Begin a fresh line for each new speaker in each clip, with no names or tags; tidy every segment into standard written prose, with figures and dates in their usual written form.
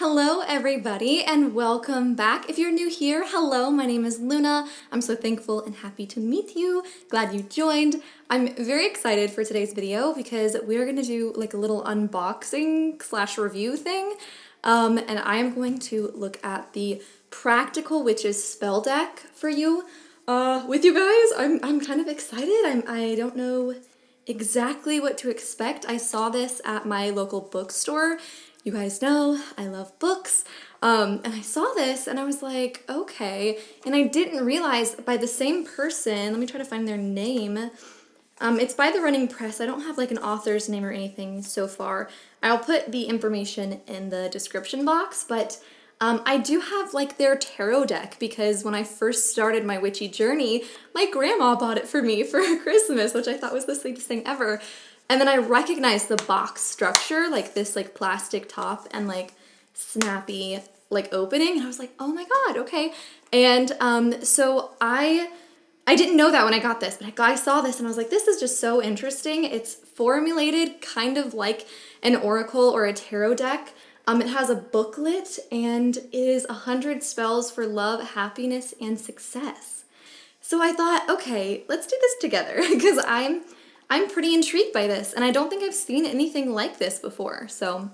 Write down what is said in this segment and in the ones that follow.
Hello everybody and welcome back. If you're new here, hello, my name is Luna. I'm so thankful and happy to meet you. Glad you joined. I'm very excited for today's video because we're going to do like a little unboxing / review thing. And I am going to look at the Practical Witches spell deck for you. With you guys, I'm kind of excited. I don't know exactly what to expect. I saw this at my local bookstore. You guys know I love books, and I saw this and I was like, okay, and I didn't realize by the same person, let me try to find their name. It's by the Running Press. I don't have like an author's name or anything so far. I'll put the information in the description box, but I do have like their tarot deck because when I first started my witchy journey, my grandma bought it for me for Christmas, which I thought was the sweetest thing ever. And then I recognized the box structure, like this like plastic top and like snappy like opening, and I was like, oh my god, okay. And so I didn't know that when I got this, but I saw this and I was like, this is just so interesting. It's formulated kind of like an oracle or a tarot deck. It has a booklet and it is 100 spells for love, happiness, and success. So I thought, okay, let's do this together because I'm pretty intrigued by this, and I don't think I've seen anything like this before. So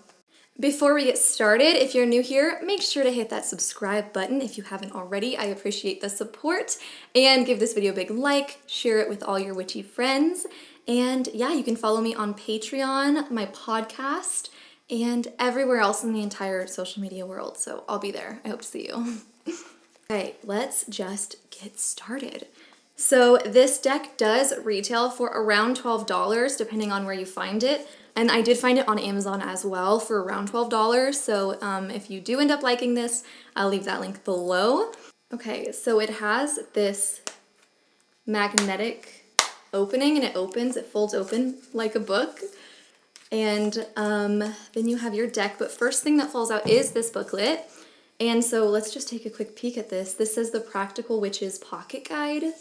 before we get started, if you're new here, make sure to hit that subscribe button if you haven't already. I appreciate the support, and give this video a big like, share it with all your witchy friends, and yeah, you can follow me on Patreon, my podcast, and everywhere else in the entire social media world, so I'll be there. I hope to see you. Okay, let's just get started. So this deck does retail for around $12 depending on where you find it, and I did find it on Amazon as well for around $12, so if you do end up liking this, I'll leave that link below. Okay, so it has this magnetic opening, and it folds open like a book, and then you have your deck, but first thing that falls out is this booklet. And so let's just take a quick peek at this. This says the Practical Witches Pocket Guide.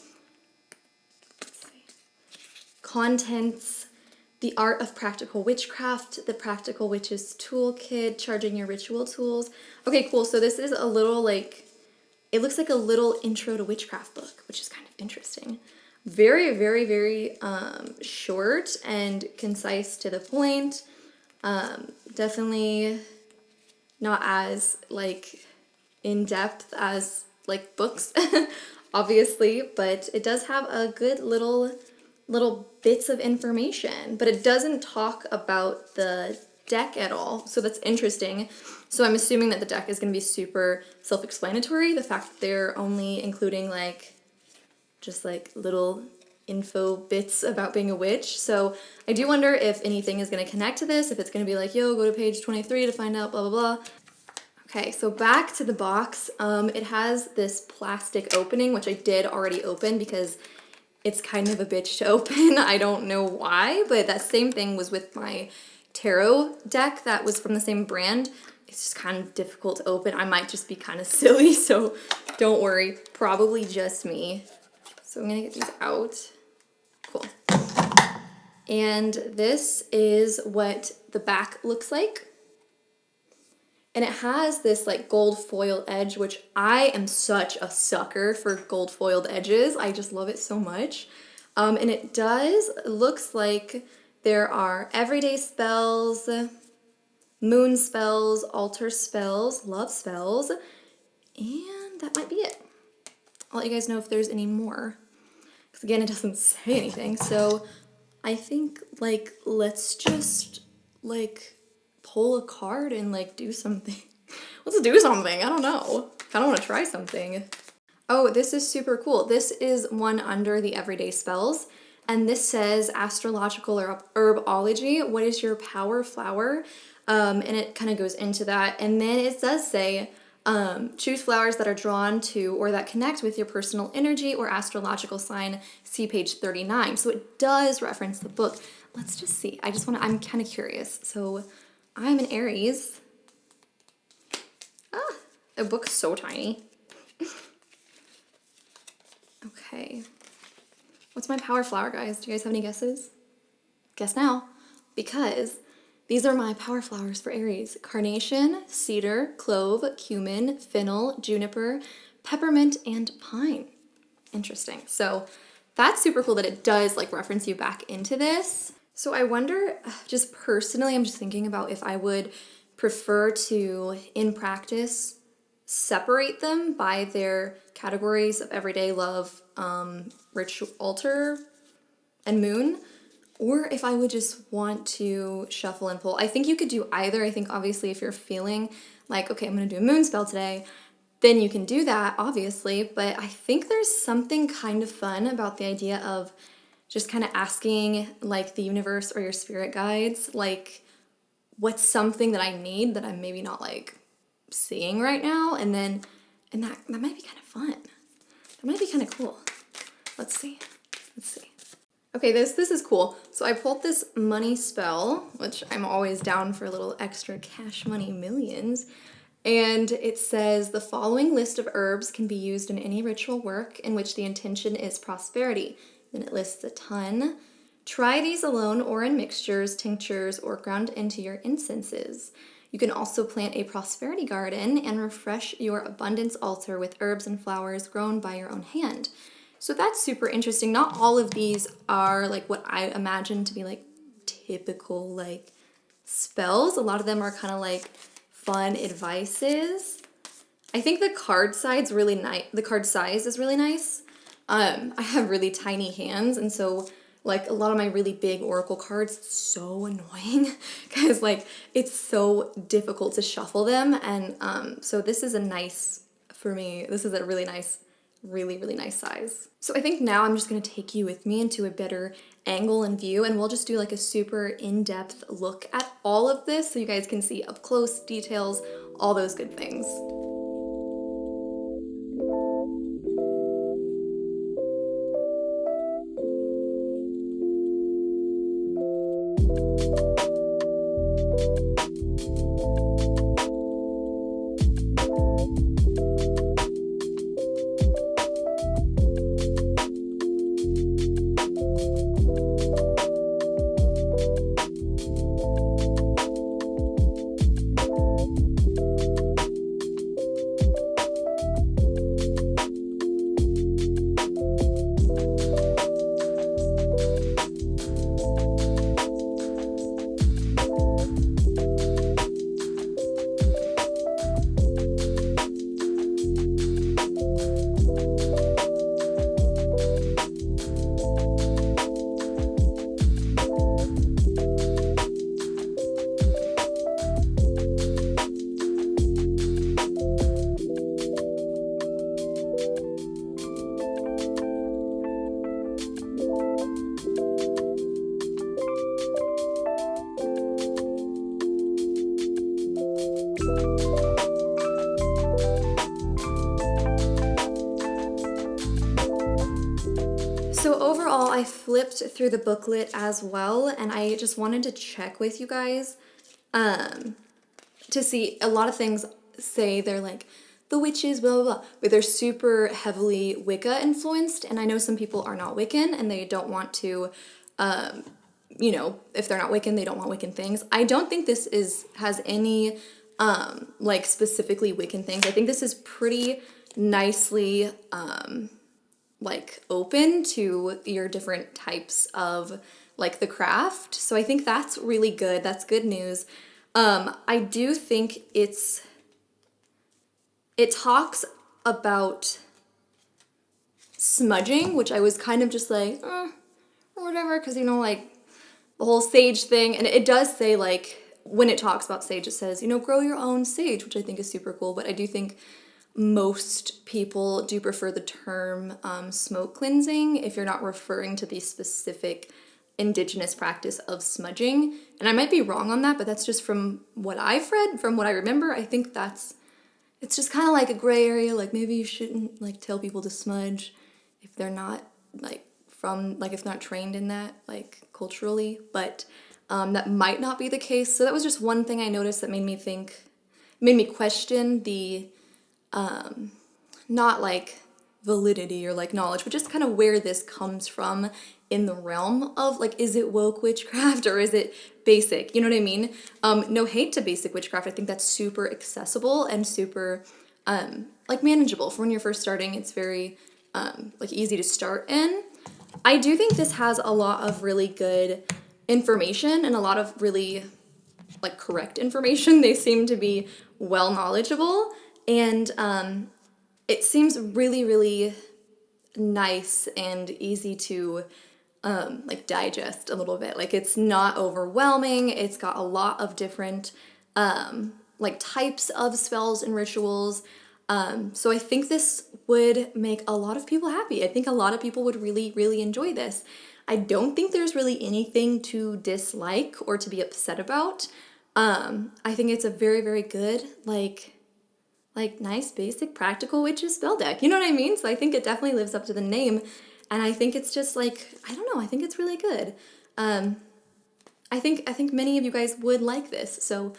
Contents: the art of practical witchcraft, the Practical Witches Toolkit, charging your ritual tools. Okay, cool. So this is a little like, it looks like a little intro to witchcraft book, which is kind of interesting. Very, very, very short and concise to the point. Definitely not as like in depth as like books, obviously, but it does have a good little bits of information, but it doesn't talk about the deck at all, so that's interesting. So I'm assuming that the deck is going to be super self-explanatory, the fact that they're only including like just like little info bits about being a witch. So I do wonder if anything is going to connect to this, if it's going to be like, yo, go to page 23 to find out blah blah blah. Okay, so back to the box. It has this plastic opening, which I did already open because it's kind of a bitch to open. I don't know why, but that same thing was with my tarot deck that was from the same brand. It's just kind of difficult to open. I might just be kind of silly, so don't worry. Probably just me. So I'm gonna get these out. Cool. And this is what the back looks like. And it has this like gold foil edge, which I am such a sucker for gold foiled edges. I just love it so much. And it looks like there are everyday spells, moon spells, altar spells, love spells, and that might be it. I'll let you guys know if there's any more, because again, it doesn't say anything. So I think like, let's just like pull a card and like do something. Let's do something. I don't know. I kind of want to try something. Oh, this is super cool. This is one under the everyday spells, and this says astrological or herbology. What is your power flower? And it kind of goes into that, and then it does say choose flowers that are drawn to or that connect with your personal energy or astrological sign. See page 39. So it does reference the book. Let's just see. I'm kind of curious. So I'm an Aries. The book's so tiny. Okay. What's my power flower, guys? Do you guys have any guesses? Guess now. Because These are my power flowers for Aries. Carnation, cedar, clove, cumin, fennel, juniper, peppermint, and pine. Interesting. So that's super cool that it does like reference you back into this. So I wonder, just personally, I'm just thinking about if I would prefer to, in practice, separate them by their categories of everyday, love, ritual, altar, and moon, or if I would just want to shuffle and pull. I think you could do either. I think obviously if you're feeling like, okay, I'm gonna do a moon spell today, then you can do that, obviously, but I think there's something kind of fun about the idea of just kind of asking like the universe or your spirit guides, like, what's something that I need that I'm maybe not like seeing right now, and that might be kind of fun. That might be kind of cool. Let's see. Okay, this is cool. So I pulled this money spell, which I'm always down for a little extra cash money millions. And it says the following list of herbs can be used in any ritual work in which the intention is prosperity. Then it lists a ton. Try these alone or in mixtures, tinctures, or ground into your incenses. You can also plant a prosperity garden and refresh your abundance altar with herbs and flowers grown by your own hand. So that's super interesting. Not all of these are like what I imagine to be like typical like spells. A lot of them are kind of like fun advices. I think the card size really nice. The card size is really nice. I have really tiny hands, and so like a lot of my really big oracle cards, it's so annoying because like it's so difficult to shuffle them, and so this is a nice, for me, this is a really nice, really nice size. So I think now I'm just gonna take you with me into a better angle and view, and we'll just do like a super in-depth look at all of this so you guys can see up close, details, all those good things. So overall, I flipped through the booklet as well, and I just wanted to check with you guys to see. A lot of things say they're like the witches, blah, blah, blah, but they're super heavily Wicca influenced, and I know some people are not Wiccan, and they don't want to, you know, if they're not Wiccan, they don't want Wiccan things. I don't think this has any, like, specifically Wiccan things. I think this is pretty nicely, like open to your different types of like the craft. So I think that's really good. That's good news. I do think it talks about smudging, which I was kind of just like, or whatever, because you know, like the whole sage thing. And it does say, like, when it talks about sage, it says, you know, grow your own sage, which I think is super cool. But I do think most people do prefer the term smoke cleansing if you're not referring to the specific indigenous practice of smudging. And I might be wrong on that, but that's just from what I've read, from what I remember. I think it's just kind of like a gray area. Like maybe you shouldn't like tell people to smudge if they're not like if not trained in that like culturally, but that might not be the case. So that was just one thing I noticed that made me question the not like validity or like knowledge, but just kind of where this comes from in the realm of like, is it woke witchcraft or is it basic, you know what I mean? No hate to basic witchcraft. I think that's super accessible and super like manageable for when you're first starting. It's very like easy to start in. I do think this has a lot of really good information and a lot of really like correct information. They seem to be well knowledgeable, and it seems really, really nice and easy to like digest a little bit. Like it's not overwhelming. It's got a lot of different like types of spells and rituals. So I think this would make a lot of people happy. I think a lot of people would really, really enjoy this. I don't think there's really anything to dislike or to be upset about. I think it's a very, very good, like nice, basic, practical witches spell deck. You know what I mean? So I think it definitely lives up to the name. And I think it's just like, I don't know, I think it's really good. I think many of you guys would like this. So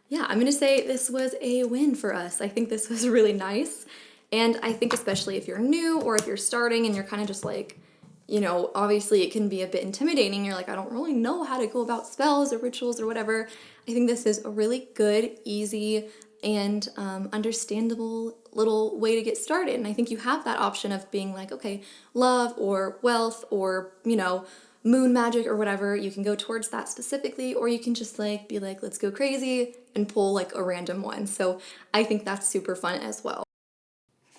yeah, I'm gonna say this was a win for us. I think this was really nice. And I think especially if you're new or if you're starting and you're kind of just like, you know, obviously it can be a bit intimidating. You're like, I don't really know how to go about spells or rituals or whatever. I think this is a really good, easy, and understandable little way to get started. And I think you have that option of being like, okay, love or wealth or, you know, moon magic or whatever. You can go towards that specifically, or you can just like be like, let's go crazy and pull like a random one. So I think that's super fun as well.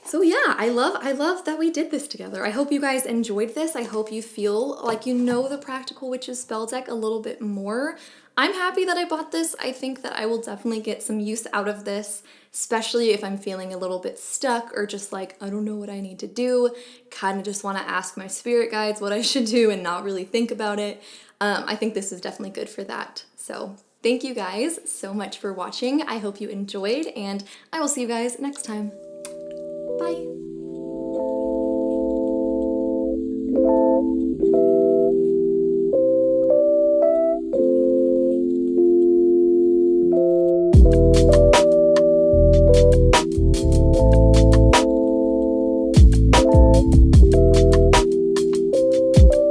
So yeah, I love that we did this together. I hope you guys enjoyed this. I hope you feel like you know the Practical Witches spell deck a little bit more. I'm happy that I bought this. I think that I will definitely get some use out of this, especially if I'm feeling a little bit stuck or just like, I don't know what I need to do, kind of just want to ask my spirit guides what I should do and not really think about it. I think this is definitely good for that. So thank you guys so much for watching. I hope you enjoyed, and I will see you guys next time. Bye.